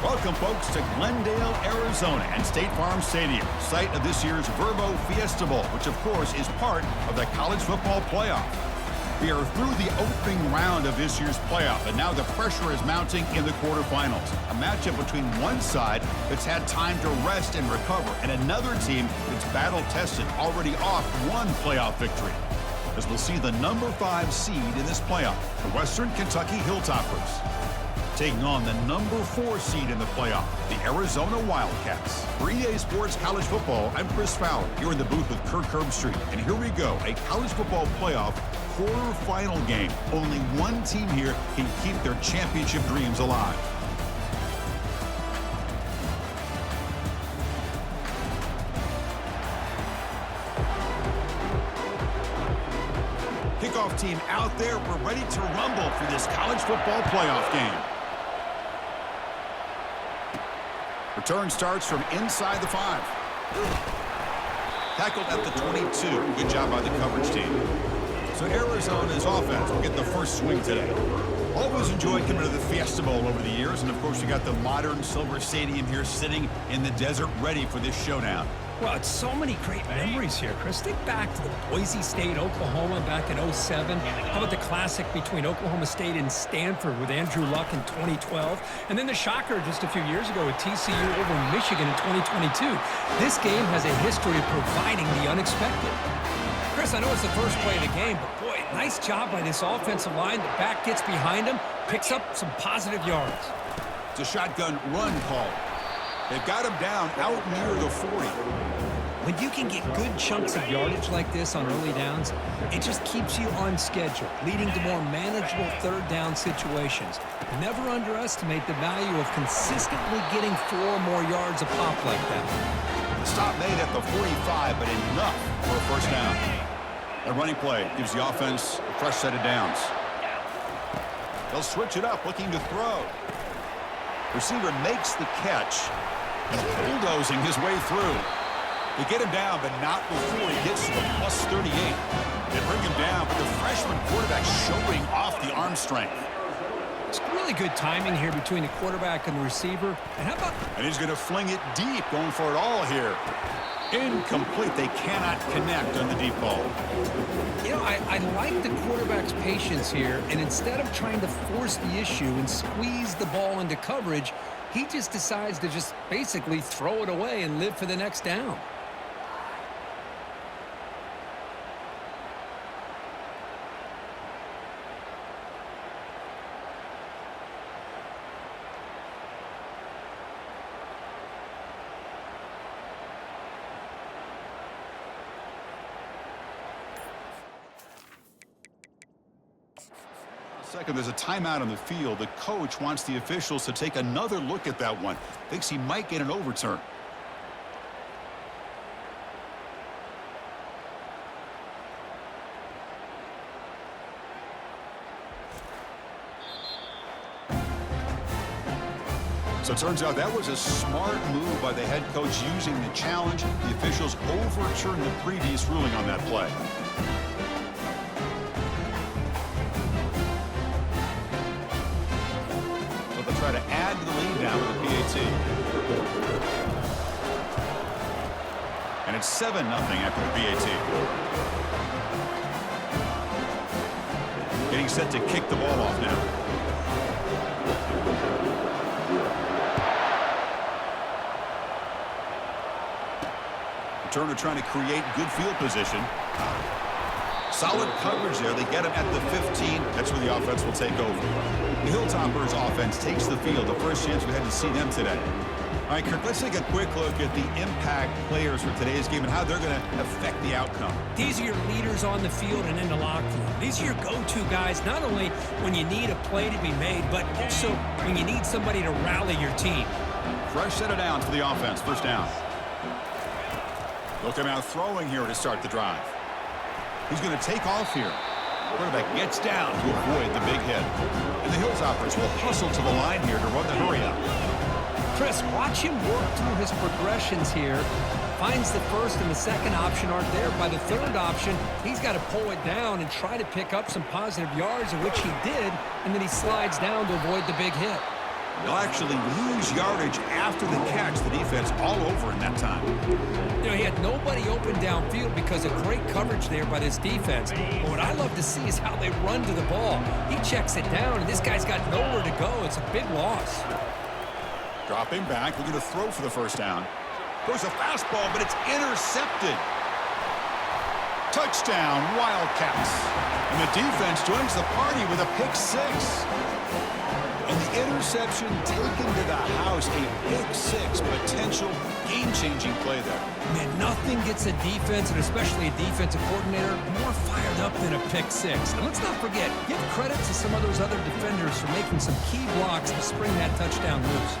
Welcome, folks, to Glendale, Arizona and State Farm Stadium, site of this year's Verbo Fiesta Bowl, which, of course, is part of the college football playoff. We are through the opening round of this year's playoff, and now the pressure is mounting in the quarterfinals. A matchup between one side that's had time to rest and recover, and another team that's battle-tested, already off one playoff victory. As we'll see the number 5 seed in this playoff, the Western Kentucky Hilltoppers, taking on the number 4 seed in the playoff, the Arizona Wildcats. For EA Sports College Football, I'm Chris Fowler, here in the booth with Kirk Herbstreit. And here we go, a college football playoff quarterfinal game. Only one team here can keep their championship dreams alive. Kickoff team out there. We're ready to rumble for this college football playoff game. Return starts from inside the 5. Tackled at the 22. Good job by the coverage team. So Arizona's offense will get the first swing today. Always enjoyed coming to the Fiesta Bowl over the years. And, of course, you got the modern Silver Stadium here sitting in the desert ready for this showdown. Well, it's so many great memories here, Chris. Think back to the Boise State, Oklahoma back in '07. How about the classic between Oklahoma State and Stanford with Andrew Luck in 2012? And then the shocker just a few years ago with TCU over Michigan in 2022. This game has a history of providing the unexpected. Chris, I know it's the first play of the game, but boy, nice job by this offensive line. The back gets behind him, picks up some positive yards. It's a shotgun run call. They've got him down out near the 40. When you can get good chunks of yardage like this on early downs, it just keeps you on schedule, leading to more manageable third down situations. Never underestimate the value of consistently getting 4 or more yards a pop like that. The stop made at the 45, but enough for a first down. A running play gives the offense a fresh set of downs. They'll switch it up, looking to throw. Receiver makes the catch. He's bulldozing his way through. They get him down, but not before he gets to the plus 38. They bring him down, but the freshman quarterback showing off the arm strength. It's really good timing here between the quarterback and the receiver. And how about... And he's going to fling it deep, going for it all here. Incomplete. They cannot connect on the deep ball. You know, I like the quarterback's patience here, and instead of trying to force the issue and squeeze the ball into coverage, he just decides to just basically throw it away and live for the next down. Second, there's a timeout on the field. The coach wants the officials to take another look at that one. Thinks he might get an overturn. So it turns out that was a smart move by the head coach using the challenge. The officials overturned the previous ruling on that play. Try to add to the lead now with the PAT. And it's 7-0 after the PAT. Getting set to kick the ball off now. Returner trying to create good field position. Solid coverage there. They get him at the 15. That's where the offense will take over. The Hilltoppers offense takes the field. The first chance we had to see them today. All right, Kirk, let's take a quick look at the impact players for today's game and how they're going to affect the outcome. These are your leaders on the field and in the locker room. These are your go-to guys, not only when you need a play to be made, but also when you need somebody to rally your team. Fresh set of downs for the offense. First down. They'll come out throwing here to start the drive. He's going to take off here. Quarterback gets down to avoid the big hit. And the Hilltoppers will hustle to the line here to run the hurry up. Chris, watch him work through his progressions here. Finds the first and the second option aren't there. By the third option, he's got to pull it down and try to pick up some positive yards, of which he did, and then he slides down to avoid the big hit. They'll actually lose yardage after the catch. The defense all over in that time. You know, he had nobody open downfield because of great coverage there by this defense. But what I love to see is how they run to the ball. He checks it down, and this guy's got nowhere to go. It's a big loss. Dropping back, looking to throw for the first down. Throws a fastball, but it's intercepted. Touchdown, Wildcats. And the defense joins the party with a pick six. And the interception taken to the house, a pick six, potential game-changing play there. Man, nothing gets a defense, and especially a defensive coordinator, more fired up than a pick six. And let's not forget, give credit to some of those other defenders for making some key blocks to spring that touchdown loose.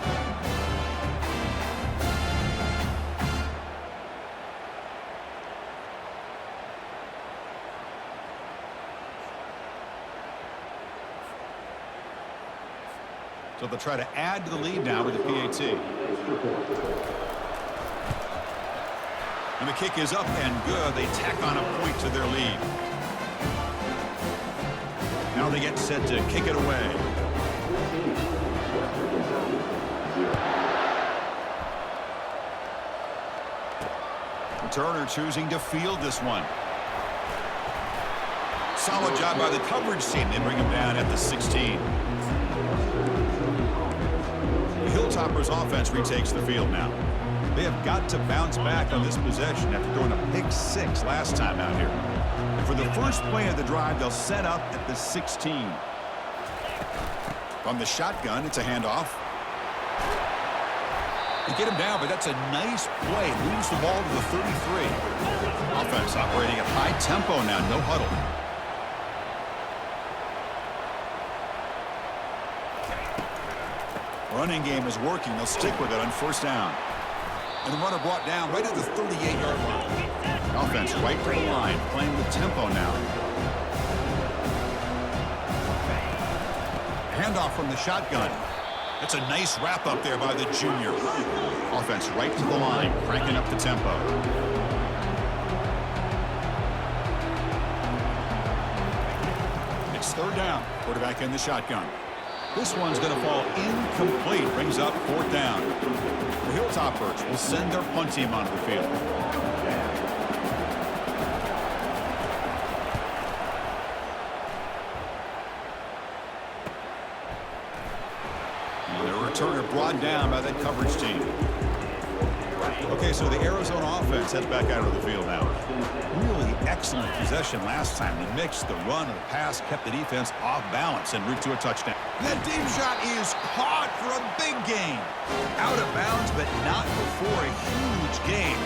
So they'll try to add to the lead now with the PAT. And the kick is up and good. They tack on a point to their lead. Now they get set to kick it away. Turner choosing to field this one. Solid job by the coverage team. They bring him down at the 16. Hilltoppers offense retakes the field now. They have got to bounce back on this possession after throwing a pick six last time out here. And for the first play of the drive, they'll set up at the 16. From the shotgun, it's a handoff. They get him down, but that's a nice play. Moves the ball to the 33. Offense operating at high tempo now, no huddle. Running game is working. They'll stick with it on first down. And the runner brought down right at the 38-yard line. Offense right to the line, playing with tempo now. Handoff from the shotgun. That's a nice wrap up there by the junior. Offense right to the line, cranking up the tempo. It's third down. Quarterback in the shotgun. This one's going to fall incomplete. Brings up fourth down. The Hilltoppers will send their punt team onto the field. And the returner brought down by that coverage team. Okay, so the Arizona offense heads back out of the field now. Really excellent possession last time. They mixed the run and the pass, kept the defense off balance en route to a touchdown. That deep shot is caught for a big gain. Out of bounds, but not before a huge gain.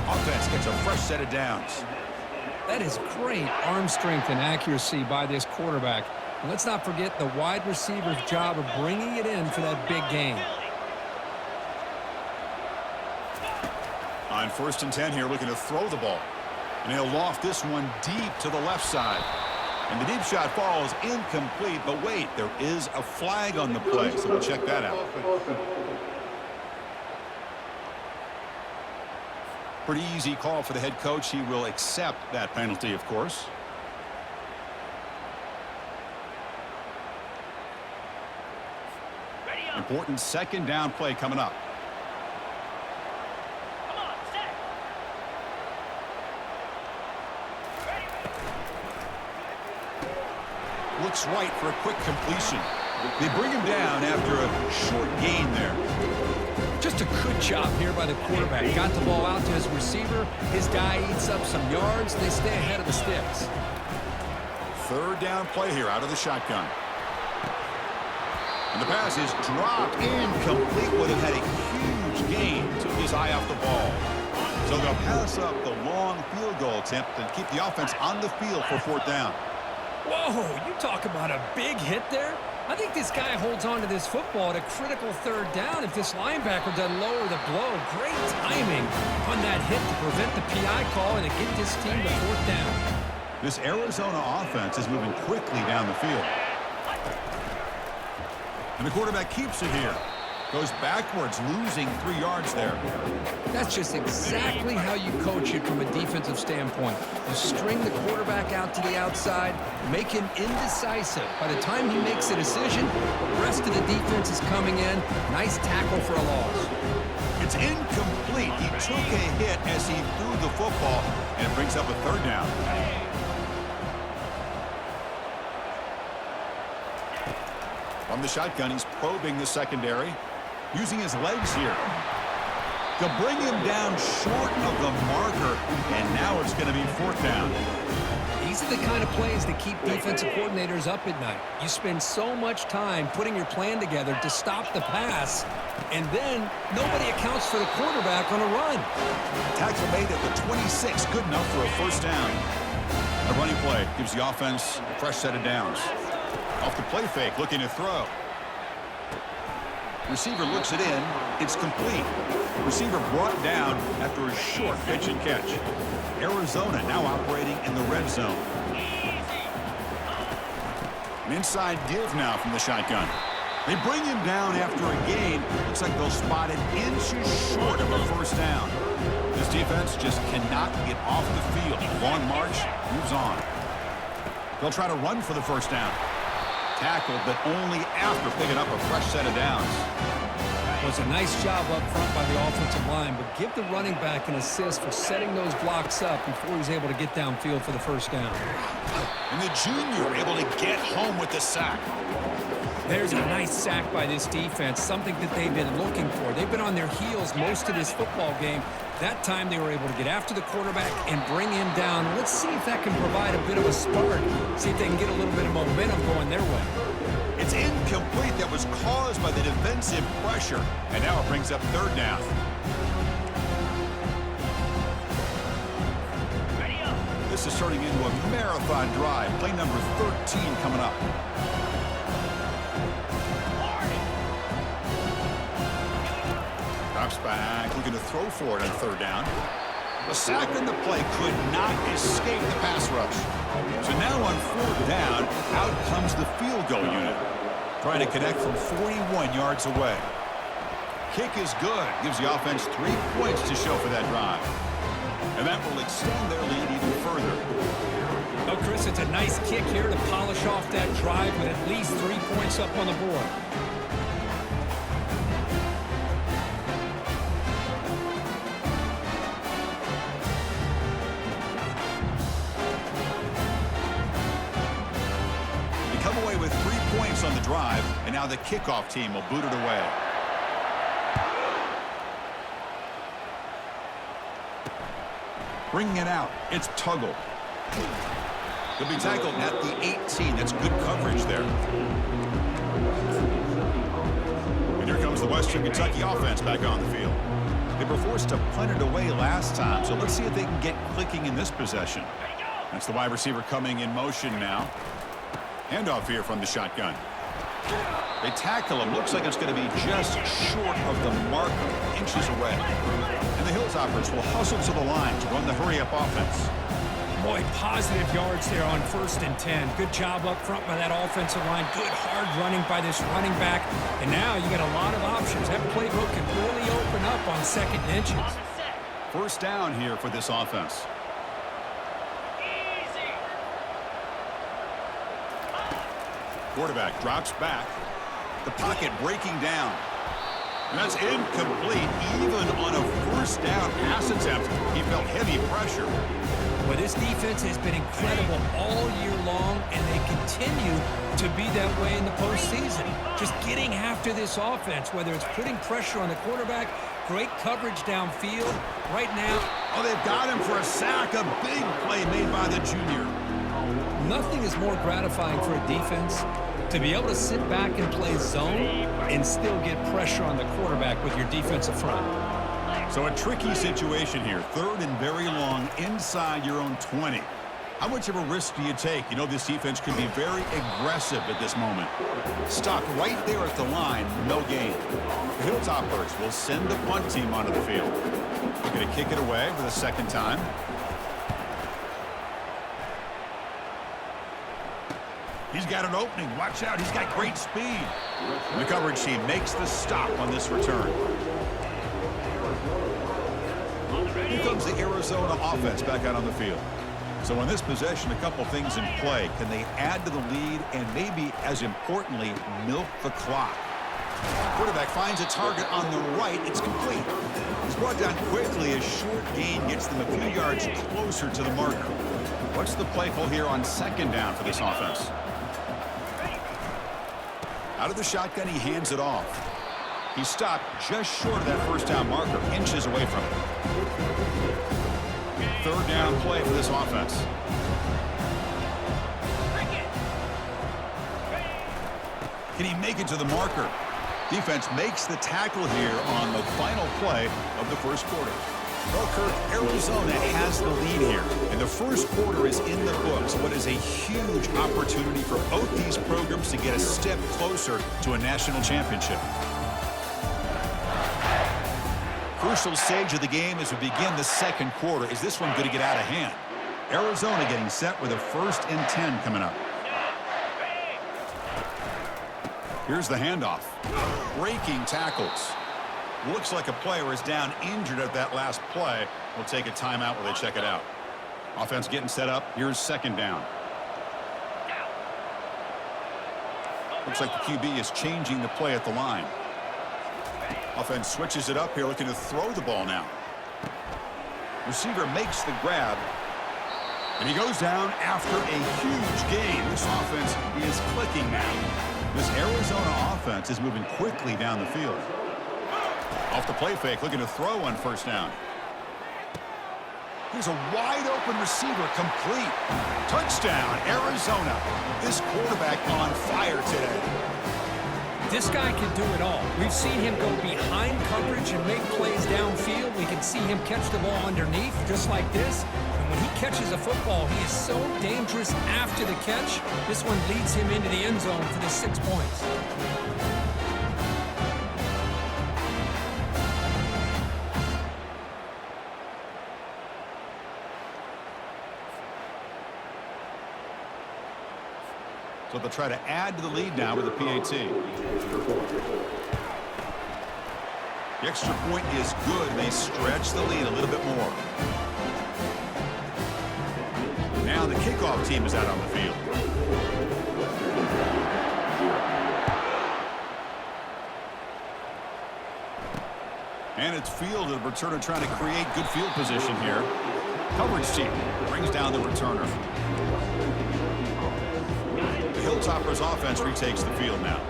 Offense gets a fresh set of downs. That is great arm strength and accuracy by this quarterback. And let's not forget the wide receiver's job of bringing it in for that big gain. On first and 10 here, looking to throw the ball. And he'll loft this one deep to the left side. And the deep shot falls incomplete, but wait, there is a flag on the play, so we'll check that out. Pretty easy call for the head coach. He will accept that penalty, of course. Important second down play coming up. Looks right for a quick completion. They bring him down after a short gain there. Just a good job here by the quarterback. Got the ball out to his receiver. His guy eats up some yards. They stay ahead of the sticks. Third down play here out of the shotgun. And the pass is dropped incomplete. Would have had a huge gain. Took his eye off the ball. So they'll pass up the long field goal attempt and keep the offense on the field for fourth down. Whoa, you talk about a big hit there. I think this guy holds on to this football at a critical third down if this linebacker doesn't lower the blow. Great timing on that hit to prevent the PI call and to get this team to fourth down. This Arizona offense is moving quickly down the field. And the quarterback keeps it here. Goes backwards, losing 3 yards there. That's just exactly how you coach it from a defensive standpoint. You string the quarterback out to the outside, make him indecisive. By the time he makes a decision, the rest of the defense is coming in. Nice tackle for a loss. It's incomplete. He took a hit as he threw the football, and it brings up a 3rd down. From the shotgun, he's probing the secondary, using his legs here to bring him down short of the marker, and now it's going to be 4th down. These are the kind of plays that keep defensive coordinators up at night. You spend so much time putting your plan together to stop the pass, and then nobody accounts for the quarterback on a run. Tackle made at the 26, good enough for a 1st down. A running play gives the offense a fresh set of downs. Off the play fake, looking to throw. Receiver looks it in. It's complete. Receiver brought down after a short pitch and catch. Arizona now operating in the red zone. An inside give now from the shotgun. They bring him down after a gain. Looks like they'll spot it inches short of a 1st down. This defense just cannot get off the field. Long march moves on. They'll try to run for the 1st down. Tackled, but only after picking up a fresh set of downs. It was a nice job up front by the offensive line, but give the running back an assist for setting those blocks up before he was able to get downfield for the 1st down. And the junior able to get home with the sack. There's a nice sack by this defense, something that they've been looking for. They've been on their heels most of this football game. That time they were able to get after the quarterback and bring him down. Let's see if that can provide a bit of a spark, see if they can get a little bit of momentum going their way. It's incomplete. That was caused by the defensive pressure, and now it brings up 3rd down. This is turning into a marathon drive. Play number 13 coming up. Drops back, looking to throw for it on 3rd down. The sack in the play could not escape the pass rush. So now on 4th down, out comes the field goal unit. Trying to connect from 41 yards away. Kick is good. Gives the offense 3 points to show for that drive. And that will extend their lead even further. Oh, Chris, it's a nice kick here to polish off that drive with at least 3 points up on the board. On the drive, and now the kickoff team will boot it away. Bringing it out, it's Tuggle. He'll be tackled at the 18. That's good coverage there. And here comes the Western Kentucky offense back on the field. They were forced to punt it away last time, so let's see if they can get clicking in this possession. That's the wide receiver coming in motion now. Handoff here from the shotgun. They tackle him. Looks like it's going to be just short of the marker, inches away. And the Hilltoppers will hustle to the line to run the hurry-up offense. Boy, positive yards there on 1st and 10. Good job up front by that offensive line. Good hard running by this running back. And now you got a lot of options. That playbook can really open up on 2nd and inches. 1st down here for this offense. Quarterback drops back. The pocket breaking down. And that's incomplete. Even on a 1st down pass attempt, he felt heavy pressure. Well, this defense has been incredible all year long, and they continue to be that way in the postseason. Just getting after this offense, whether it's putting pressure on the quarterback, great coverage downfield. Right now, oh, they've got him for a sack. A big play made by the junior. Nothing is more gratifying for a defense to be able to sit back and play zone and still get pressure on the quarterback with your defensive front. So a tricky situation here. 3rd and very long inside your own 20. How much of a risk do you take? You know this defense could be very aggressive at this moment. Stuck right there at the line, no gain. The Hilltoppers will send the punt team onto the field. They're going to kick it away for the 2nd time. He's got an opening. Watch out. He's got great speed. The coverage team makes the stop on this return. Here comes the Arizona offense back out on the field. So in this possession, a couple things in play. Can they add to the lead and maybe, as importantly, milk the clock? Quarterback finds a target on the right. It's complete. He's brought down quickly. A short gain gets them a few yards closer to the marker. What's the play call here on second down for this offense? Out of the shotgun, he hands it off. He stopped just short of that first down marker, inches away from it. Third down play for this offense. Can he make it to the marker? Defense makes the tackle here on the final play of the first quarter. Well, Kirk, Arizona has the lead here, and the first quarter is in the books. What is a huge opportunity for both these programs to get a step closer to a national championship. Crucial stage of the game as we begin the second quarter. Is this one going to get out of hand? Arizona getting set with a 1st and 10 coming up. Here's the handoff. Breaking tackles. Looks like a player is down injured at that last play. We'll take a timeout while they check it out. Offense getting set up. Here's second down. Looks like the QB is changing the play at the line. Offense switches it up here, looking to throw the ball now. Receiver makes the grab. And he goes down after a huge gain. This offense is clicking now. This Arizona offense is moving quickly down the field. Off the play fake, looking to throw on first down. Here's a wide-open receiver, complete. Touchdown, Arizona. This quarterback on fire today. This guy can do it all. We've seen him go behind coverage and make plays downfield. We can see him catch the ball underneath, just like this. And when he catches a football, he is so dangerous after the catch. This one leads him into the end zone for the 6 points. So they'll try to add to the lead now with a PAT. The extra point is good. They stretch the lead a little bit more. Now the kickoff team is out on the field. And it's fielded. The returner trying to create good field position here. Coverage team brings down the returner. The Hilltoppers offense retakes the field now.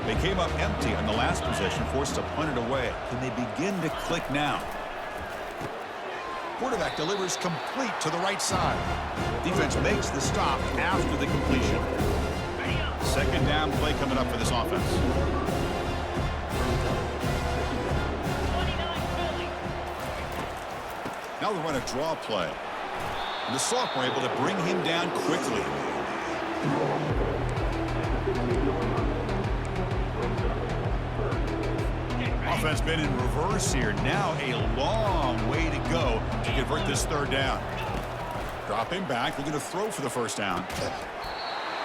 They came up empty on the last possession, forced to punt it away. Can they begin to click now? Quarterback delivers complete to the right side. Defense makes the stop after the completion. Second down play coming up for this offense. Now they run a draw play. And the sophomore able to bring him down quickly. Offense been in reverse here. Now a long way to go to convert this third down. Dropping back, looking to throw for the first down.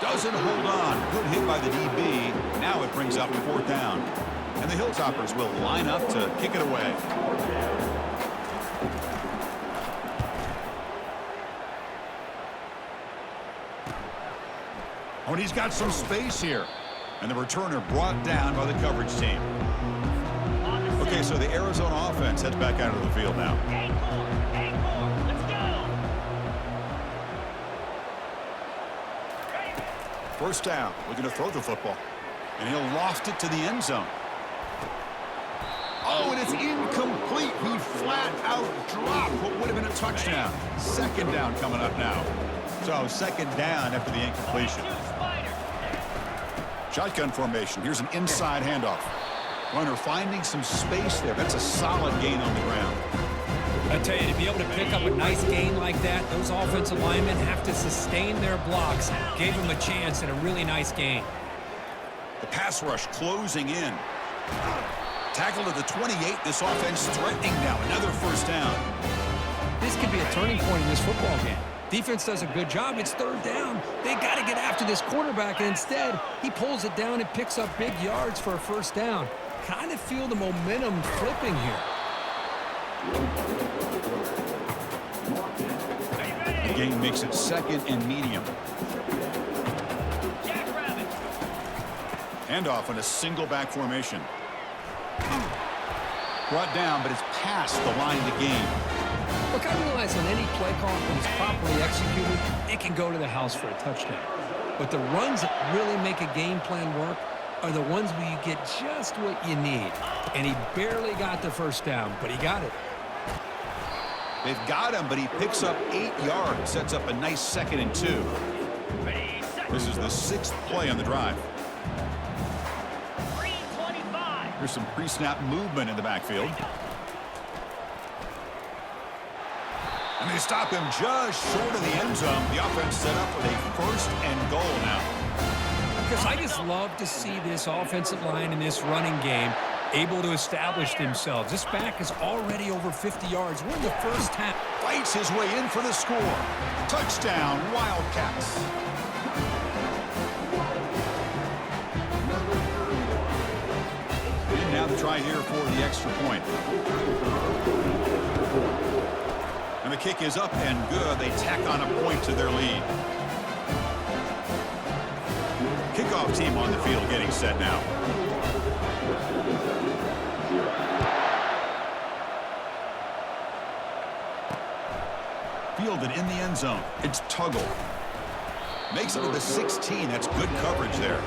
Doesn't hold on. Good hit by the DB. Now it brings up fourth down. And the Hilltoppers will line up to kick it away. Oh, and he's got some space here. And the returner brought down by the coverage team. Okay, so the Arizona offense heads back out of the field now. Let's go. First down, looking to throw the football. And he'll loft it to the end zone. Oh, and it's incomplete. He flat out dropped what would have been a touchdown. Second down coming up now. So second down after the incompletion. Shotgun formation. Here's an inside handoff. Runner finding some space there. That's a solid gain on the ground. I tell you, to be able to pick up a nice gain like that, those offensive linemen have to sustain their blocks. Gave them a chance and a really nice gain. The pass rush closing in. Tackled at the 28. This offense threatening now. Another first down. This could be a turning point in this football game. Defense does a good job. It's third down. They got to get after this quarterback, and instead, he pulls it down and picks up big yards for a first down. Kind of feel the momentum flipping here. The game makes it second and medium. Handoff in a single back formation. Brought down, but it's past the line of the game. Look, I realize on any play call, when it's properly executed, it can go to the house for a touchdown. But the runs that really make a game plan work are the ones where you get just what you need. And he barely got the first down, but he got it. They've got him, but he picks up 8 yards, sets up a nice 2nd and 2. This is the 6th play on the drive. 3:25. Here's some pre-snap movement in the backfield. And they stop him just short of the end zone. The offense set up with a 1st and goal now. Because I just love to see this offensive line in this running game able to establish themselves. This back is already over 50 yards. We're in the first half. Fights his way in for the score. Touchdown, Wildcats. And now the try here for the extra point. And the kick is up and good. They tack on a point to their lead. Kickoff team on the field getting set now. Fielded in the end zone. It's Tuggle. Makes it to the 16. That's good coverage there.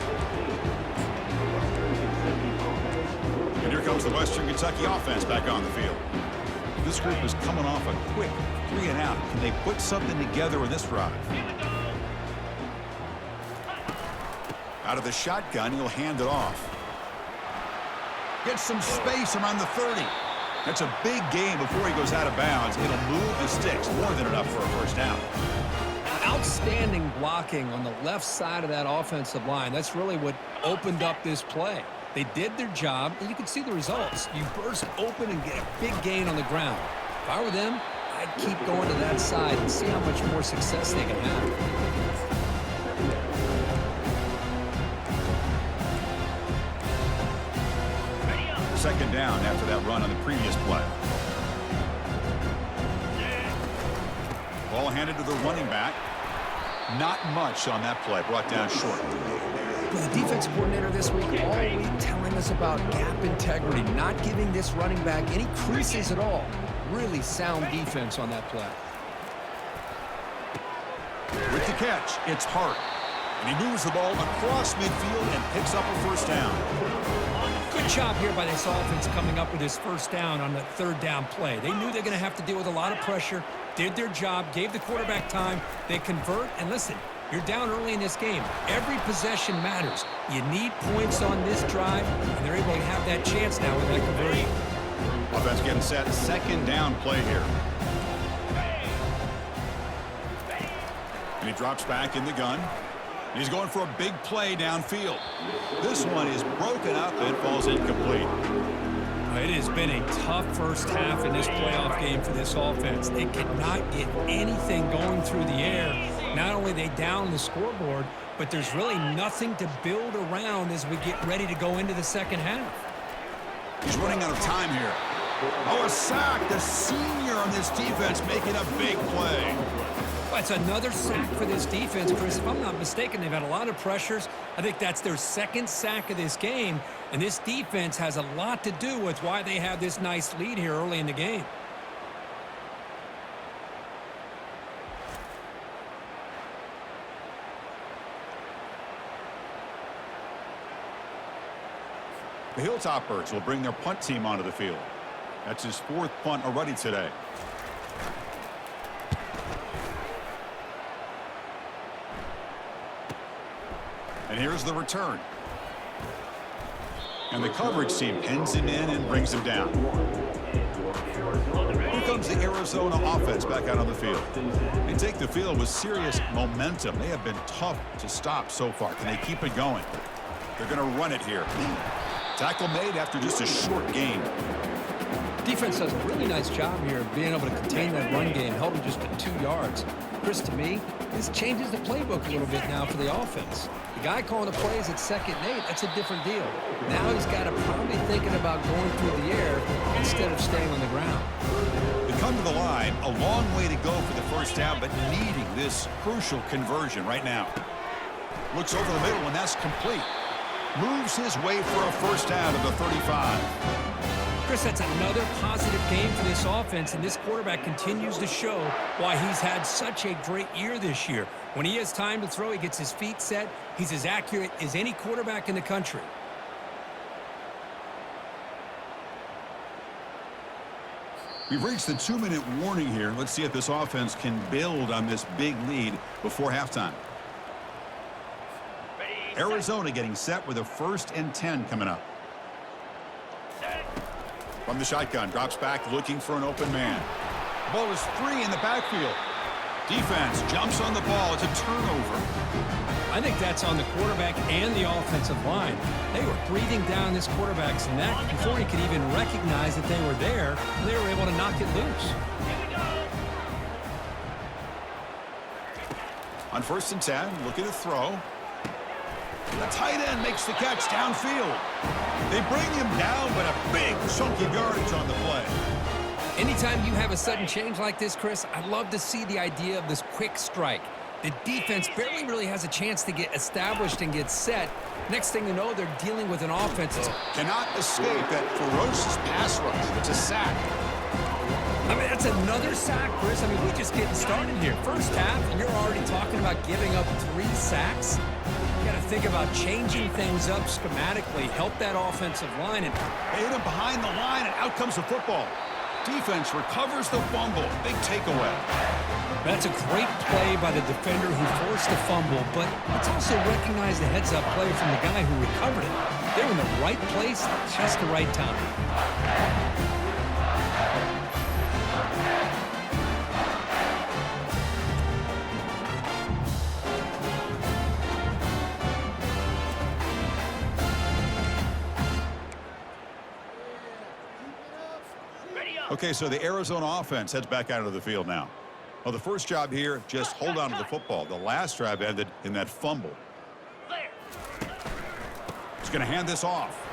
And here comes the Western Kentucky offense back on the field. This group is coming off a quick 3 and out. Can they put something together in this drive? Out of the shotgun, he'll hand it off. Gets some space around the 30. That's a big gain before he goes out of bounds. It'll move the sticks more than enough for a first down. Outstanding blocking on the left side of that offensive line. That's really what opened up this play. They did their job, and you can see the results. You burst open and get a big gain on the ground. If I were them, I'd keep going to that side and see how much more success they can have. 2nd down after that run on the previous play. Ball handed to the running back. Not much on that play. Brought down short. The defensive coordinator this week all week telling us about gap integrity, not giving this running back any creases at all. Really sound defense on that play. With the catch, it's Hart. And he moves the ball across midfield and picks up a first down. Good job here by this offense coming up with this first down on the 3rd down play. They knew they're going to have to deal with a lot of pressure, did their job, gave the quarterback time. They convert, and listen, you're down early in this game. Every possession matters. You need points on this drive, and they're able to have that chance now with that conversion. Offense getting set. 2nd down play here. And he drops back in the gun. He's going for a big play downfield. This one is broken up and falls incomplete. It has been a tough first half in this playoff game for this offense. They cannot get anything going through the air. Not only are they down the scoreboard, but there's really nothing to build around as we get ready to go into the second half. He's running out of time here. Oh, a sack. The senior on this defense making a big play. Well, it's another sack for this defense, Chris. If I'm not mistaken, they've had a lot of pressures. I think that's their 2nd sack of this game, and this defense has a lot to do with why they have this nice lead here early in the game. The Hilltoppers will bring their punt team onto the field. That's his 4th punt already today. And here's the return. And the coverage team pins him in and brings him down. Here comes the Arizona offense back out on the field. They take the field with serious momentum. They have been tough to stop so far. Can they keep it going? They're going to run it here. Tackle made after just a short gain. Defense does a really nice job here of being able to contain that run game, held him just to 2 yards. Chris, to me, this changes the playbook a little bit now for the offense. The guy calling the plays at 2nd and 8, that's a different deal. Now he's got to probably thinking about going through the air instead of staying on the ground. They come to the line, a long way to go for the first down, but needing this crucial conversion right now. Looks over the middle, and that's complete. Moves his way for a first down to the 35. Chris, that's another positive game for this offense, and this quarterback continues to show why he's had such a great year this year. When he has time to throw, he gets his feet set. He's as accurate as any quarterback in the country. We've reached the 2-minute warning here. Let's see if this offense can build on this big lead before halftime. Arizona getting set with a 1st and 10 coming up. From the shotgun, drops back looking for an open man. The ball is free in the backfield. Defense jumps on the ball. It's a turnover. I think that's on the quarterback and the offensive line. They were breathing down this quarterback's neck before he could even recognize that they were there, and they were able to knock it loose. On 1st and 10, looking to throw. The tight end makes the catch downfield. They bring him down, but a big chunk of yardage on the play. Anytime you have a sudden change like this, Chris, I'd love to see the idea of this quick strike. The defense barely really has a chance to get established and get set. Next thing you know, they're dealing with an offense that's cannot escape that ferocious pass rush. It's a sack. I mean, that's another sack, Chris. I mean, we're just getting started here. First half, and you're already talking about giving up 3 sacks. You got to think about changing things up schematically, help that offensive line. And they hit him behind the line, and out comes the football. Defense recovers the fumble. Big takeaway. That's a great play by the defender who forced the fumble, but let's also recognize the heads-up play from the guy who recovered it. They were in the right place at just the right time. Okay, so the Arizona offense heads back out of the field now. Well, the first job here, just hold on to the football. The last drive ended in that fumble. He's going to hand this off.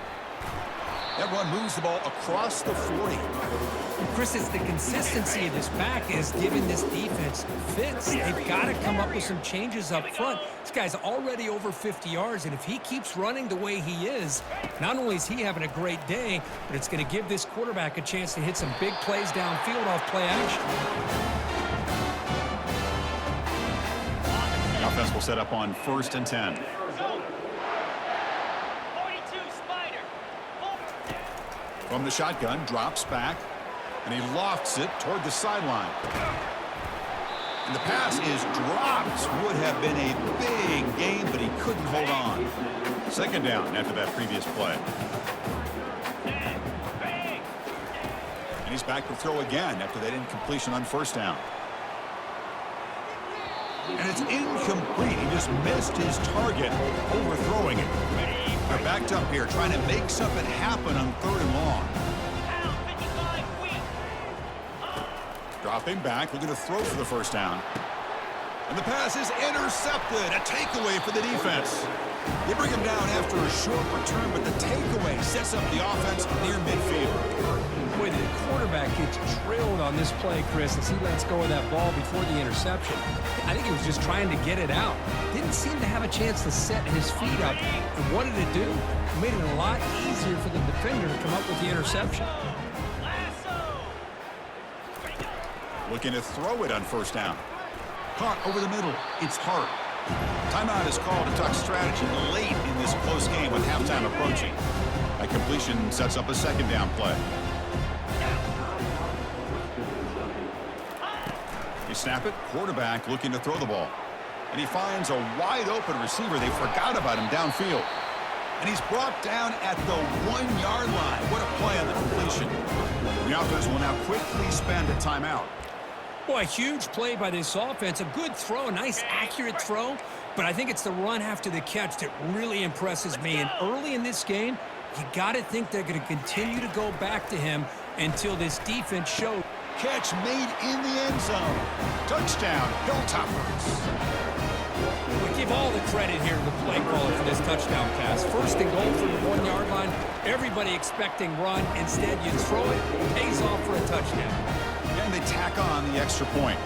That run moves the ball across the 40. Chris, it's the consistency of this back is giving this defense fits. They've got to come up with some changes up front. This guy's already over 50 yards, and if he keeps running the way he is, not only is he having a great day, but it's going to give this quarterback a chance to hit some big plays downfield off play action. The offense will set up on 1st and 10. From the shotgun, drops back, and he lofts it toward the sideline. And the pass is dropped. Would have been a big game, but he couldn't hold on. 2nd down after that previous play. And he's back to throw again after that incompletion on 1st down. And it's incomplete. He just missed his target, overthrowing it. They're backed up here, trying to make something happen on 3rd and long. Dropping back, looking to throw for the 1st down. And the pass is intercepted. A takeaway for the defense. They bring him down after a short return, but the takeaway sets up the offense near midfield. Boy, the quarterback gets drilled on this play, Chris, as he lets go of that ball before the interception. I think he was just trying to get it out. Didn't seem to have a chance to set his feet up. And what did it do? It made it a lot easier for the defender to come up with the interception. Looking to throw it on 1st down. Caught over the middle. It's Hart. Timeout is called to talk strategy late in this close game with halftime approaching. A completion sets up a 2nd down play. You snap it. Quarterback looking to throw the ball. And he finds a wide open receiver. They forgot about him downfield. And he's brought down at the 1-yard line. What a play on the completion. The offense will now quickly spend a timeout. Boy, a huge play by this offense. A good throw, a nice accurate throw. But I think it's the run after the catch that really impresses me. And early in this game, you got to think they're going to continue to go back to him until this defense showed. Catch made in the end zone. Touchdown, Hilltoppers. We give all the credit here to the play caller for this touchdown pass. First and goal from the 1-yard line. Everybody expecting run. Instead, you throw it, pays off for a touchdown. And they tack on the extra point.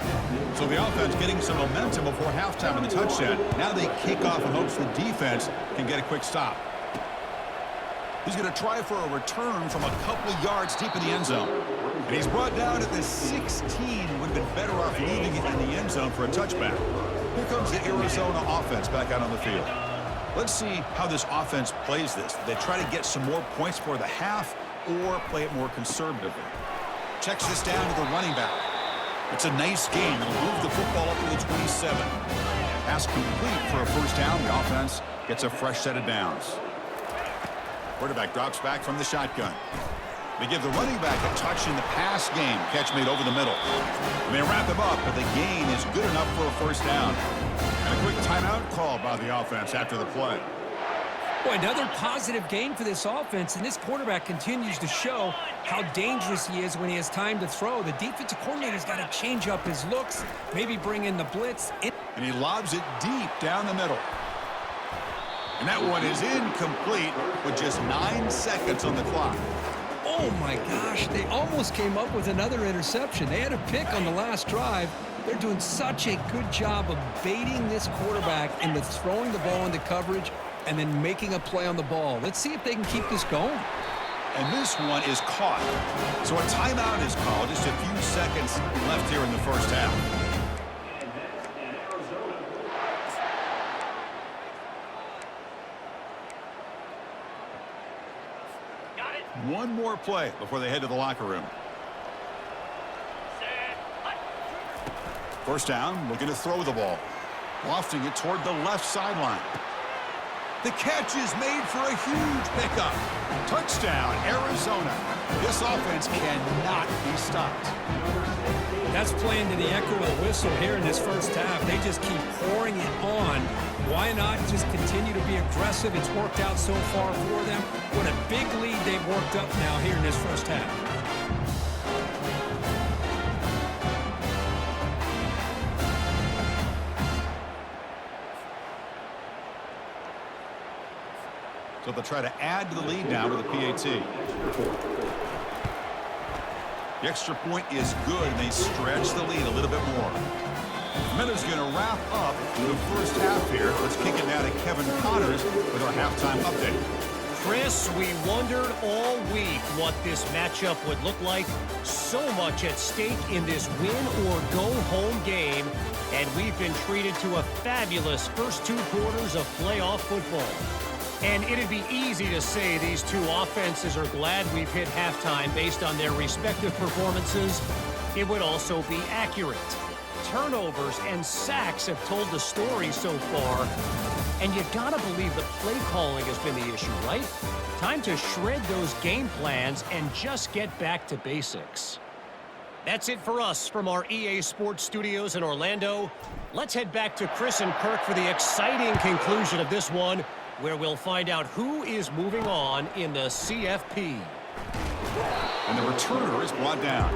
So the offense getting some momentum before halftime in the touchdown. Now they kick off in hopes the defense can get a quick stop. He's going to try for a return from a couple of yards deep in the end zone. And he's brought down at the 16. Would have been better off leaving it in the end zone for a touchback. Here comes the Arizona offense back out on the field. Let's see how this offense plays this. They try to get some more points for the half or play it more conservatively. Checks this down to the running back. It's a nice game. It'll move the football up to the 27. Pass complete for a first down. The offense gets a fresh set of downs. Quarterback drops back from the shotgun. They give the running back a touch in the pass game. Catch made over the middle. And they wrap him up, but the gain is good enough for a first down. And a quick timeout called by the offense after the play. Boy, another positive game for this offense, and this quarterback continues to show how dangerous he is when he has time to throw. The defensive coordinator's got to change up his looks, maybe bring in the blitz. And he lobs it deep down the middle. And that one is incomplete with just 9 seconds on the clock. Oh, my gosh. They almost came up with another interception. They had a pick on the last drive. They're doing such a good job of baiting this quarterback into throwing the ball into coverage and then making a play on the ball. Let's see if they can keep this going. And this one is caught. So a timeout is called. Just a few seconds left here in the first half. One more play before they head to the locker room. First down, looking to throw the ball. Lofting it toward the left sideline. The catch is made for a huge pickup. Touchdown, Arizona. This offense cannot be stopped. That's playing to the echo of the whistle here in this first half. They just keep pouring it on. Why not just continue to be aggressive? It's worked out so far for them. What a big lead they've worked up now here in this first half. So they'll try to add to the lead now with a PAT. The extra point is good, and they stretch the lead a little bit more. Minute's going to wrap up the first half here. Let's kick it now to Kevin Connors with our halftime update. Chris, we wondered all week what this matchup would look like. So much at stake in this win-or-go-home game, and we've been treated to a fabulous first 2 quarters of playoff football. And it'd be easy to say these two offenses are glad we've hit halftime based on their respective performances. It would also be accurate. Turnovers and sacks have told the story so far. And you gotta believe the play calling has been the issue, right? Time to shred those game plans and just get back to basics. That's it for us from our EA Sports Studios in Orlando. Let's head back to Chris and Kirk for the exciting conclusion of this one, where we'll find out who is moving on in the CFP. And the returner is brought down.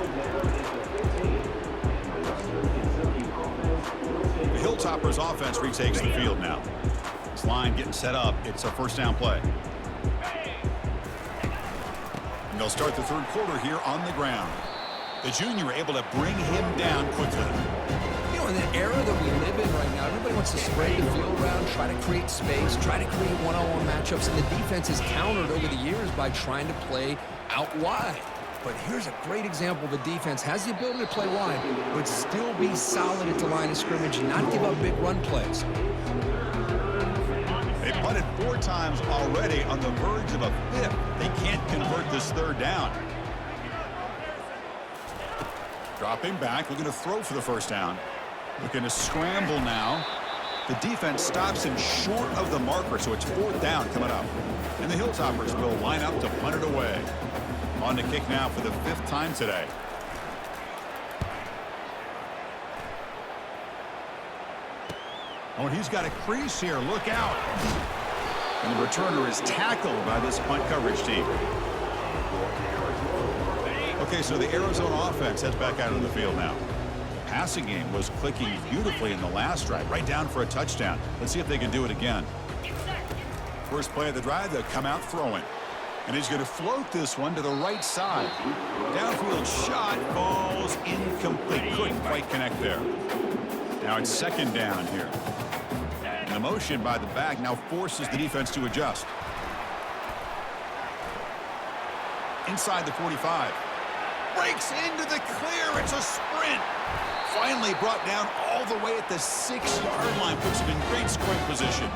The Hilltoppers offense retakes the field now. This line getting set up. It's a first down play. And they'll start the third quarter here on the ground. The junior able to bring him down quickly. You know, in the era that we live in right now, everybody wants to spread the field around, try to create space, try to create one-on-one matchups, and the defense has countered over the years by trying to play out wide. But here's a great example. The defense has the ability to play wide, but still be solid at the line of scrimmage and not give up big run plays. They punted 4 times already, on the verge of a 5th. They can't convert this third down. Dropping back, looking to throw for the first down. Looking to scramble now. The defense stops him short of the marker, so it's 4th down coming up. And the Hilltoppers will line up to punt it away. On to kick now for the 5th time today. Oh, and he's got a crease here. Look out. And the returner is tackled by this punt coverage team. Okay, so the Arizona offense heads back out on the field now. Passing game was clicking beautifully in the last drive, right down for a touchdown. Let's see if they can do it again. First play of the drive, they'll come out throwing. And he's going to float this one to the right side. Downfield shot falls incomplete. Couldn't quite connect there. Now it's second down here. And the motion by the back now forces the defense to adjust. Inside the 45. Breaks into the clear. It's a sprint. Finally brought down all the way at the 6-yard line. Puts him in great scoring position.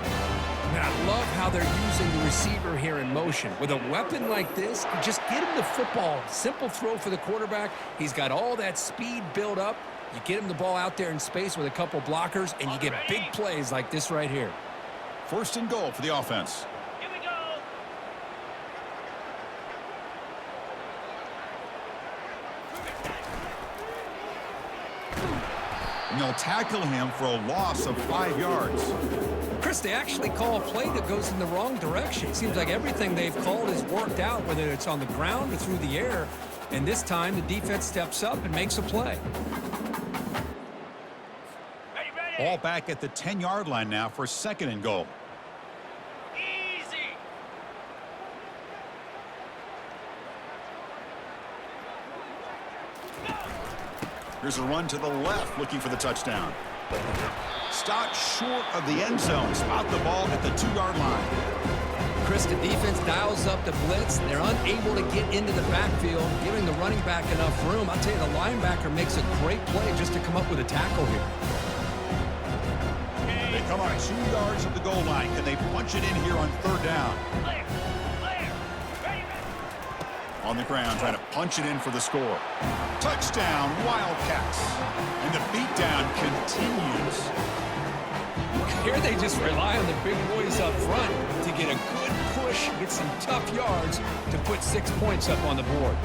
And I love how they're using the receiver here in motion. With a weapon like this, you just get him the football. Simple throw for the quarterback. He's got all that speed built up. You get him the ball out there in space with a couple blockers, and you get big plays like this right here. First and goal for the offense. Here we go. And they'll tackle him for a loss of 5 yards. Chris, they actually call a play that goes in the wrong direction. It seems like everything they've called has worked out, whether it's on the ground or through the air. And this time, the defense steps up and makes a play. Ball back at the 10-yard line now for second and goal. Easy. Here's a run to the left, looking for the touchdown. Stopped short of the end zone. Spot the ball at the 2-yard line. Chris, the defense dials up the blitz. They're unable to get into the backfield, giving the running back enough room. I'll tell you, the linebacker makes a great play just to come up with a tackle here. They come on 2 yards at the goal line. Can they punch it in here on third down? Clear. Clear. Ready. On the ground, trying to punch it in for the score. Touchdown, Wildcats. And the beatdown continues. Here they just rely on the big boys up front to get a good push, get some tough yards to put 6 points up on the board.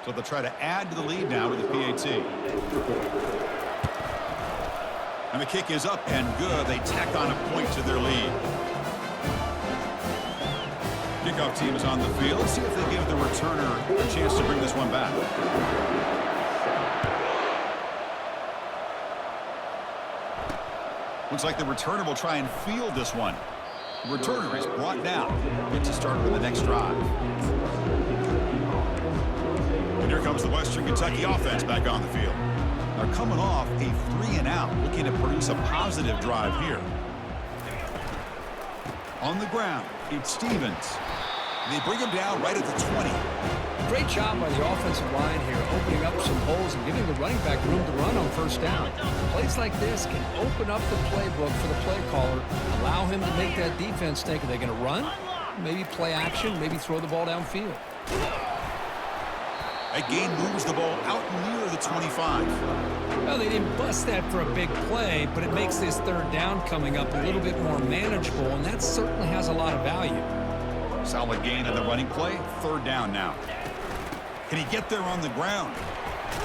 So they'll try to add to the lead now with the PAT. And the kick is up and good. They tack on a point to their lead. Kickoff team is on the field. Let's see if they give the returner a chance to bring this one back. Looks like the returner will try and field this one. The returner is brought down. Get to start with the next drive. And here comes the Western Kentucky offense back on the field. They're coming off a 3-and-out, looking to produce a positive drive here. On the ground, it's Stevens. They bring him down right at the 20. Great job by the offensive line here, opening up some holes and giving the running back room to run on first down. Plays like this can open up the playbook for the play caller, allow him to make that defense think, are they going to run? Maybe play action, maybe throw the ball downfield. That gain moves the ball out near the 25. Well, they didn't bust that for a big play, but it makes this third down coming up a little bit more manageable, and that certainly has a lot of value. Solid gain on the running play. Third down now. Can he get there on the ground?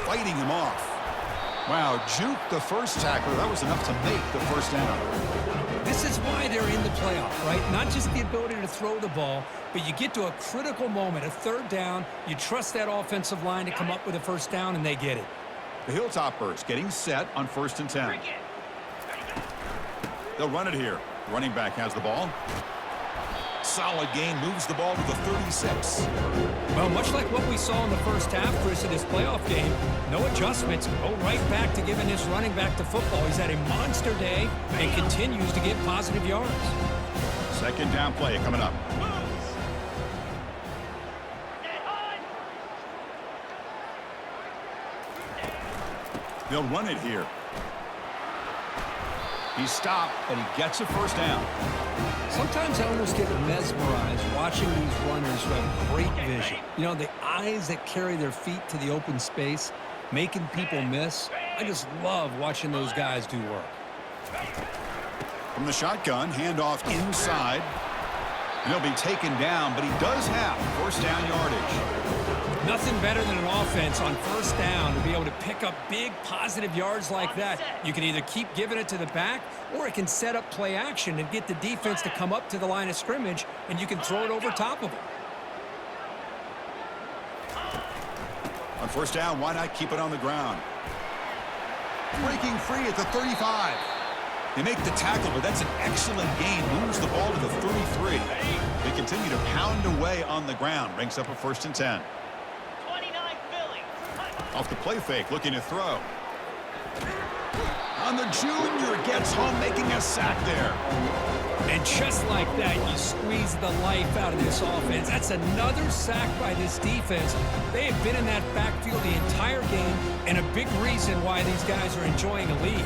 Fighting him off. Wow, juke the first tackler. That was enough to make the first down. This is why they're in the playoff, right? Not just the ability to throw the ball, but you get to a critical moment, a third down. You trust that offensive line to come up with a first down, and they get it. The Hilltoppers getting set on 1st and 10. They'll run it here. Running back has the ball. Solid gain, moves the ball to the 36. Well, much like what we saw in the first half, Chris, of this playoff game, no adjustments. Go right back to giving this running back the football. He's had a monster day and continues to get positive yards. Second down play coming up. They'll run it here. He's stopped, but he gets a first down. Sometimes I almost get mesmerized watching these runners who have great vision. You know, the eyes that carry their feet to the open space, making people miss. I just love watching those guys do work. From the shotgun, handoff inside. And he'll be taken down, but he does have first down yardage. Nothing better than an offense on first down to be able to pick up big positive yards like that. You can either keep giving it to the back, or it can set up play action and get the defense to come up to the line of scrimmage, and you can throw it over top of them. On first down, why not keep it on the ground? Breaking free at the 35. They make the tackle, but that's an excellent gain. Moves the ball to the 33. They continue to pound away on the ground. Brings up a 1st and 10. 29 Philly. Off the play fake, looking to throw. On the junior, gets home, making a sack there. And just like that, you squeeze the life out of this offense. That's another sack by this defense. They have been in that backfield the entire game, and a big reason why these guys are enjoying a lead.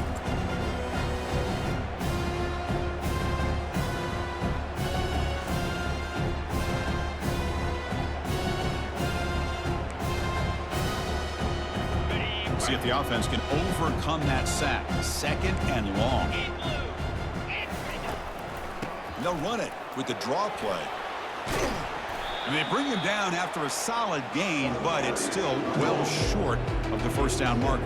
See if the offense can overcome that sack. 2nd and long. And they'll run it with the draw play. And they bring him down after a solid gain, but it's still well short of the first down marker.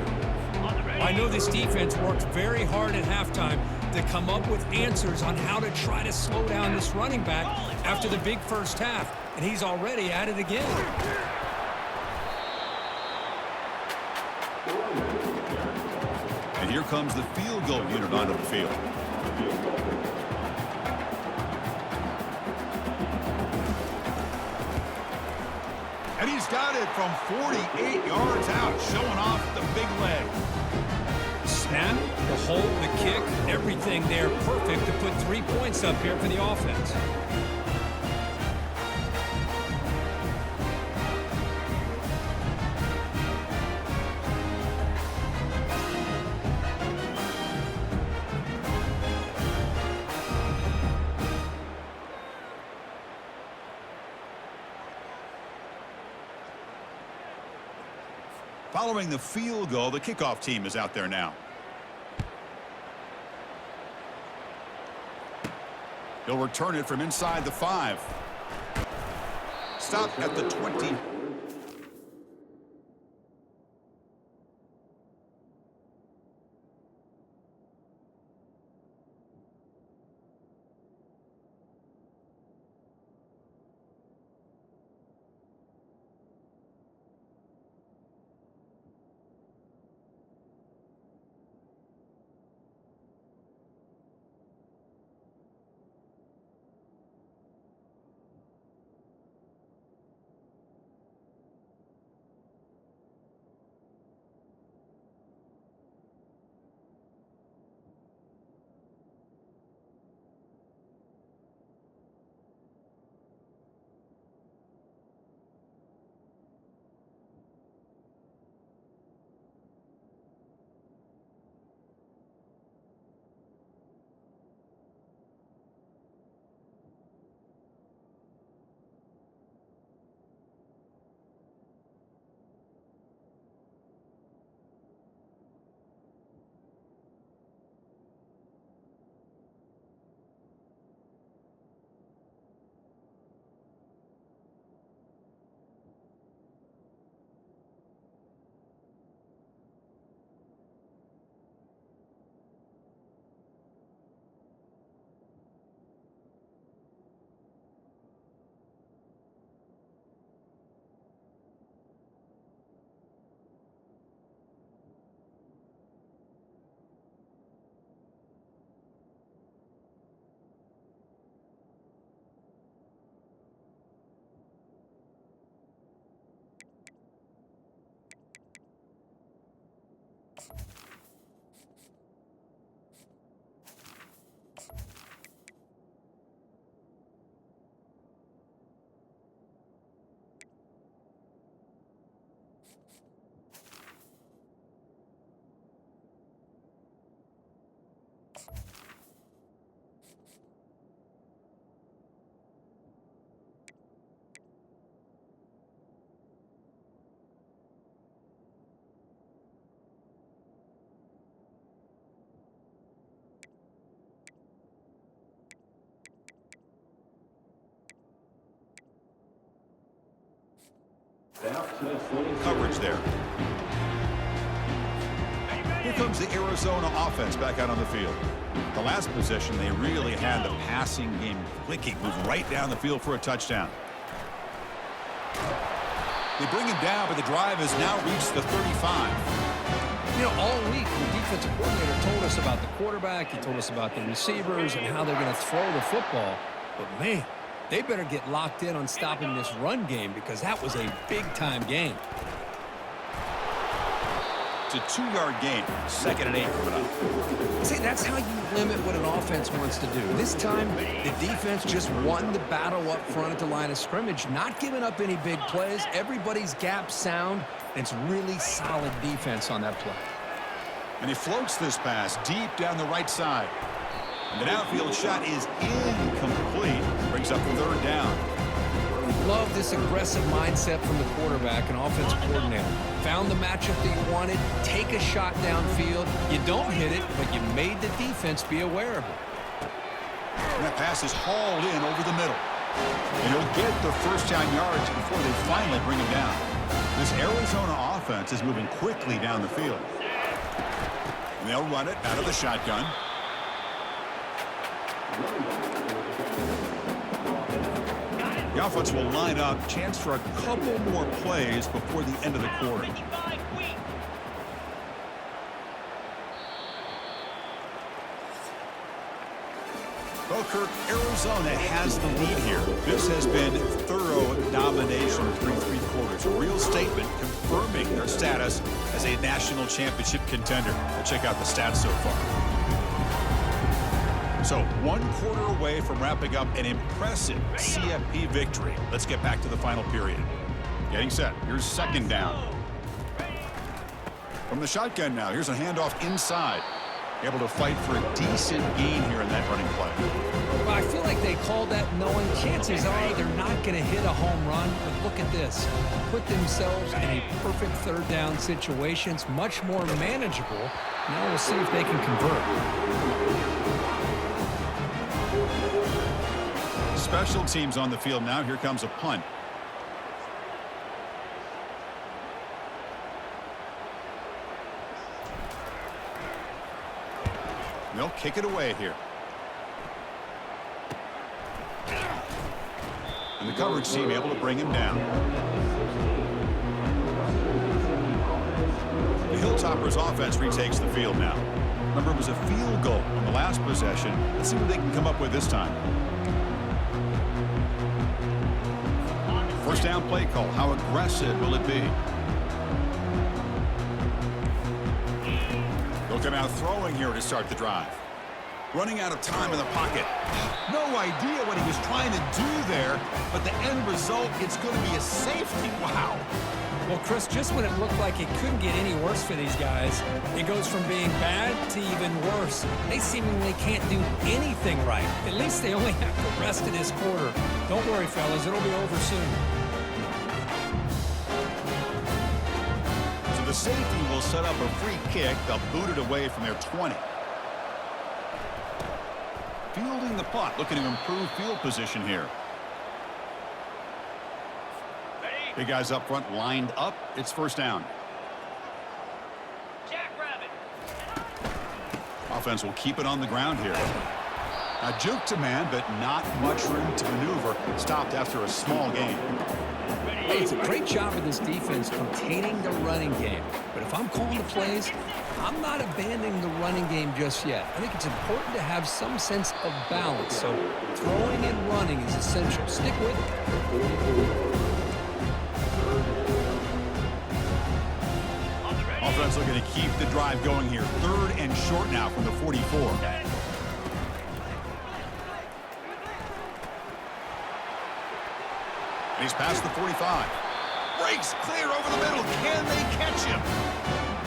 I know this defense worked very hard at halftime to come up with answers on how to try to slow down this running back after the big first half, and he's already at it again. And here comes the field goal unit onto the field. And he's got it from 48 yards out, showing off the big leg. Snap, the hold, the kick, everything there perfect to put 3 points up here for the offense. Following the field goal, the kickoff team is out there now. He'll return it from inside the 5. Stop at the 20. Coverage there. Here comes the Arizona offense back out on the field. The last possession, they really had the passing game clicking, moved right down the field for a touchdown. They bring him down, but the drive has now reached the 35. You know, all week, the defensive coordinator told us about the quarterback. He told us about the receivers and how they're going to throw the football. But, man, they better get locked in on stopping this run game because that was a big-time game. It's a 2-yard gain. 2nd and 8 coming up. See, that's how you limit what an offense wants to do. This time, the defense just won the battle up front at the line of scrimmage, not giving up any big plays. Everybody's gap sound. It's really solid defense on that play. And he floats this pass deep down the right side. And the downfield shot is incomplete. Brings up 3rd down. Love this aggressive mindset from the quarterback and offensive coordinator. Found the matchup that you wanted, take a shot downfield. You don't hit it, but you made the defense be aware of it. And that pass is hauled in over the middle. And he'll get the first down yards before they finally bring him down. This Arizona offense is moving quickly down the field. And they'll run it out of the shotgun. The offense will line up. Chance for a couple more plays before the end of the quarter. Well, Kirk, Arizona has the lead here. This has been thorough domination through 3 quarters. A real statement confirming their status as a national championship contender. We'll check out the stats so far. So 1 quarter away from wrapping up an impressive CFP victory. Let's get back to the final period. Getting set. Here's 2nd down. From the shotgun now. Here's a handoff inside. Able to fight for a decent gain here in that running play. Well, I feel like they called that knowing chances are they're not going to hit a home run. But look at this. Put themselves in a perfect 3rd down situation. It's much more manageable. Now we'll see if they can convert. Special teams on the field now. Here comes a punt. They'll kick it away here. And the coverage team able to bring him down. The Hilltoppers offense retakes the field now. Remember, it was a field goal on the last possession. Let's see what they can come up with this time. First down play call. How aggressive will it be? They'll come out throwing here to start the drive. Running out of time in the pocket. No idea what he was trying to do there, but the end result, it's going to be a safety. Wow. Well, Chris, just when it looked like it couldn't get any worse for these guys, it goes from being bad to even worse. They seemingly can't do anything right. At least they only have the rest of this quarter. Don't worry, fellas. It'll be over soon. So the safety will set up a free kick. They'll boot it away from their 20. Fielding the punt, looking to improve field position here. Big guys up front lined up. It's first down. Jackrabbit. Offense will keep it on the ground here. A juke to man, but not much room to maneuver. Stopped after a small gain. Hey, it's a great job of this defense containing the running game. But if I'm calling the plays, I'm not abandoning the running game just yet. I think it's important to have some sense of balance. So throwing and running is essential. Stick with it. Offense looking to keep the drive going here. 3rd and short now from the 44. And he's past the 45. Breaks clear over the middle. Can they catch him?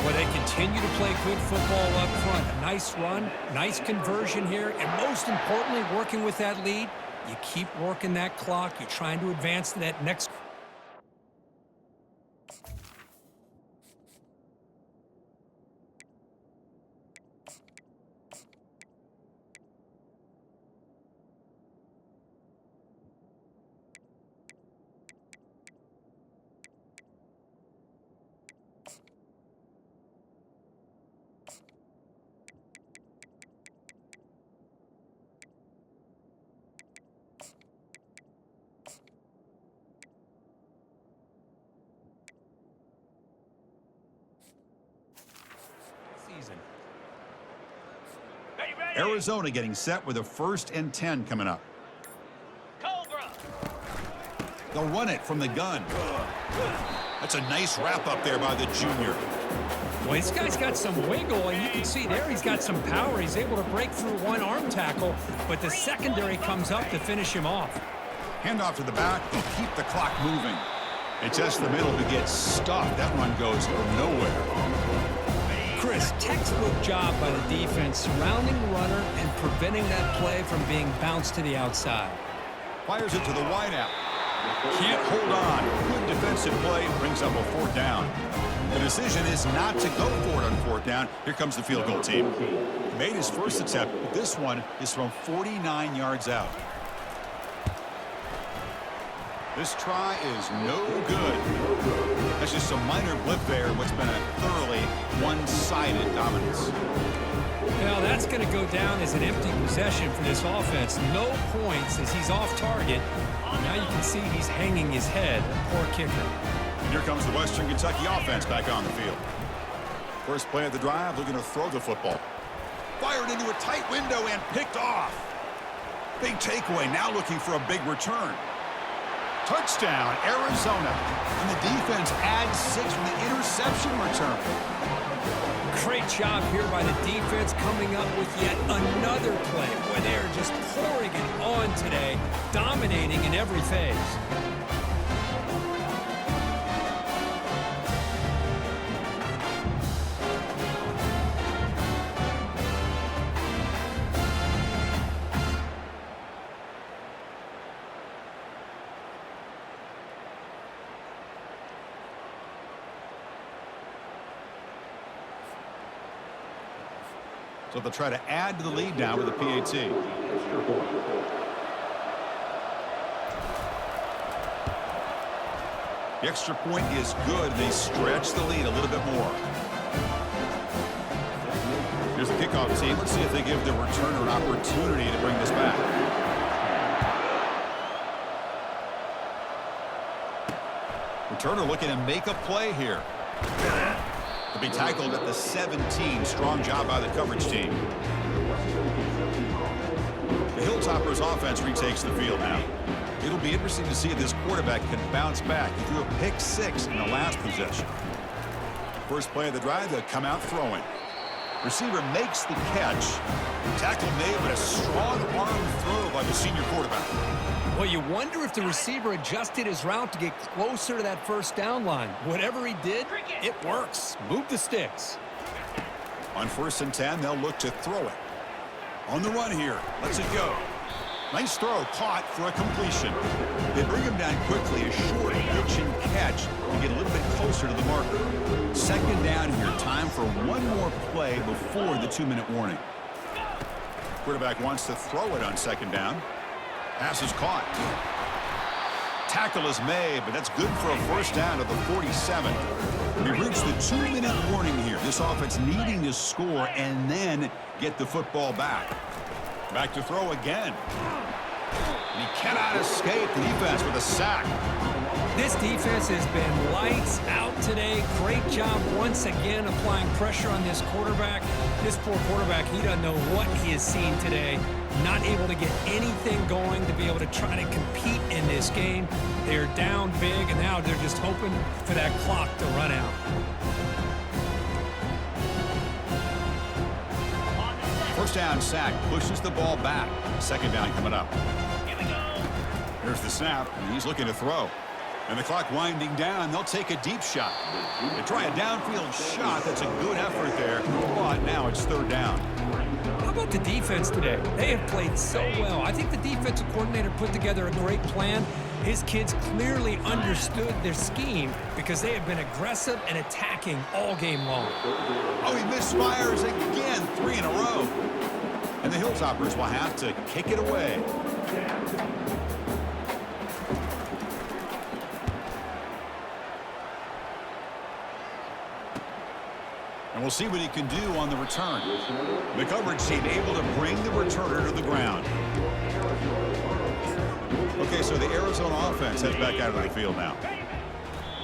Well, they continue to play good football up front. A nice run, nice conversion here, and most importantly, working with that lead, you keep working that clock. You're trying to advance to that next. Arizona getting set with a 1st and 10 coming up. Cobra. They'll run it from the gun. That's a nice wrap up there by the junior. Well, this guy's got some wiggle, and you can see there he's got some power. He's able to break through one arm tackle, but the secondary comes up to finish him off. Handoff to the back. They'll keep the clock moving. It's just the middle who gets stuffed. That one goes nowhere. Chris, textbook job by the defense surrounding the runner and preventing that play from being bounced to the outside. Fires it to the wideout. Can't hold on. Good defensive play. Brings up a 4th down. The decision is not to go for it on 4th down. Here comes the field goal team. Made his first attempt, but this one is from 49 yards out. This try is no good. That's just a minor blip there in what's been a thoroughly one-sided dominance. Now that's going to go down as an empty possession for this offense. No points as he's off target. Now you can see he's hanging his head. Poor kicker. And here comes the Western Kentucky offense back on the field. First play of the drive, looking to throw the football. Fired into a tight window and picked off. Big takeaway, now looking for a big return. Touchdown, Arizona. And the defense adds 6 from the interception return. Great job here by the defense coming up with yet another play where they're just pouring it on today, dominating in every phase. So they'll try to add to the lead now with a PAT. The extra point is good. They stretch the lead a little bit more. Here's the kickoff team. Let's see if they give the returner an opportunity to bring this back. Returner looking to make a play here. To be tackled at the 17. Strong job by the coverage team. The Hilltoppers offense retakes the field now. It'll be interesting to see if this quarterback can bounce back. He threw a pick 6 in the last possession. First play of the drive, they'll come out throwing. Receiver makes the catch. Tackle made, but a strong arm throw by the senior quarterback. Well, you wonder if the receiver adjusted his route to get closer to that 1st down line. Whatever he did, it works. Move the sticks. On 1st and 10, they'll look to throw it. On the run here. Let's it go. Nice throw, caught for a completion. They bring him down quickly, a short pitch and catch to get a little bit closer to the marker. 2nd down here, time for one more play before the 2-minute warning. Quarterback wants to throw it on 2nd down. Pass is caught. Tackle is made, but that's good for a 1st down to the 47. We reach the 2-minute warning here. This offense needing to score and then get the football back. Back to throw again. And he cannot escape the defense with a sack. This defense has been lights out today. Great job once again applying pressure on this quarterback. This poor quarterback, he doesn't know what he has seen today. Not able to get anything going to be able to try to compete in this game. They're down big, and now they're just hoping for that clock to run out. First down sack pushes the ball back. 2nd down coming up. Here we go. Here's the snap, and he's looking to throw. And the clock winding down, they'll take a deep shot. They try a downfield shot. That's a good effort there, but now it's 3rd down. How about the defense today? They have played so well. I think the defensive coordinator put together a great plan. His kids clearly understood their scheme because they have been aggressive and attacking all game long. Oh, he misfires again, 3 in a row. And the Hilltoppers will have to kick it away. And we'll see what he can do on the return. The coverage team able to bring the returner to the ground. Okay, so the Arizona offense heads back out of the field now.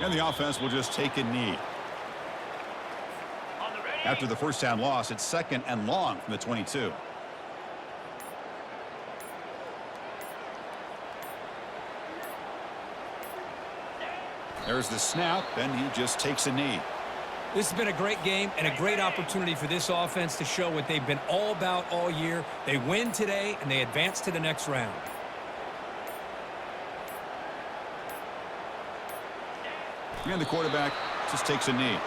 And the offense will just take a knee. After the 1st down loss, it's 2nd and long from the 22. There's the snap, and he just takes a knee. This has been a great game and a great opportunity for this offense to show what they've been all about all year. They win today, and they advance to the next round. And the quarterback just takes a knee.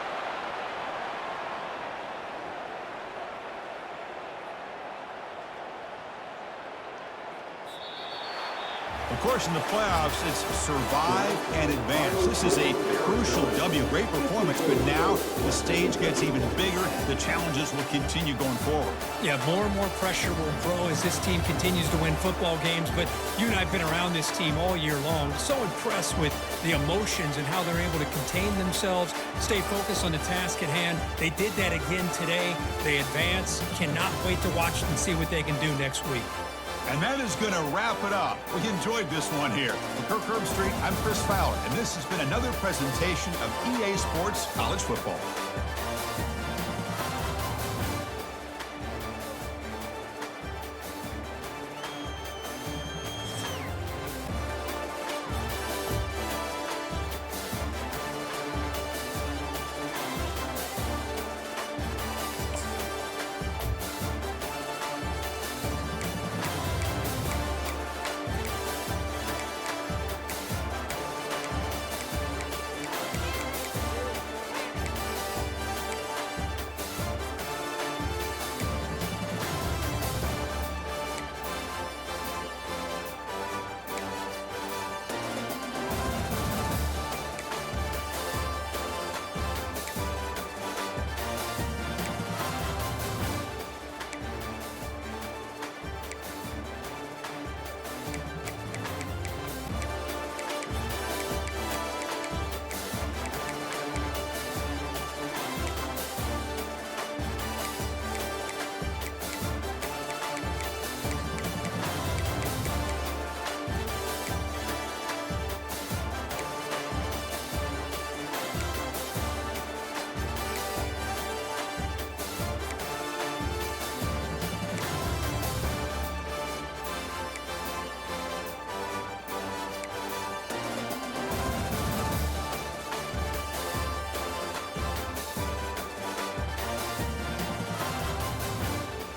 Of course, in the playoffs, it's survive and advance. This is a crucial W. Great performance, but now the stage gets even bigger. The challenges will continue going forward. Yeah, more and more pressure will grow as this team continues to win football games, but you and I have been around this team all year long. So impressed with the emotions and how they're able to contain themselves, stay focused on the task at hand. They did that again today. They advance. Cannot wait to watch and see what they can do next week. And that is going to wrap it up. We enjoyed this one here. For Kirk Herbstreit, I'm Chris Fowler, and this has been another presentation of EA Sports College Football.